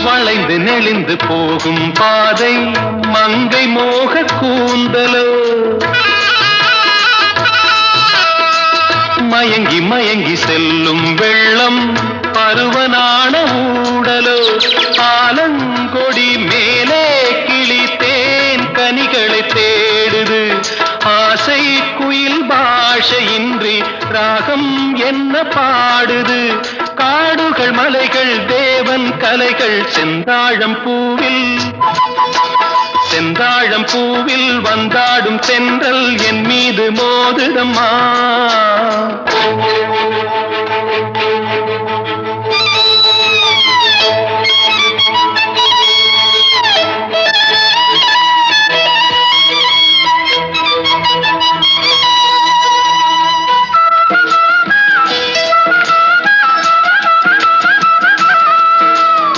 வளைந்து நெளிந்து போகும் பாதை மங்கை மோக கூந்தலோ மயங்கி மயங்கி செல்லும் வெள்ளம் பருவனான ஊடலோ ஆலங்கொடி மேலே கிளித்தேன் கனிகளை தேடுது ஆசை குயில் பாஷையின்றி ராகம் என்ன பாடுது காடுகள் மலைகள் தேவன் கலைகள் செந்தாழம் பூவில் வந்தாடும் தென்றல் என் மீது மோதுதம்மா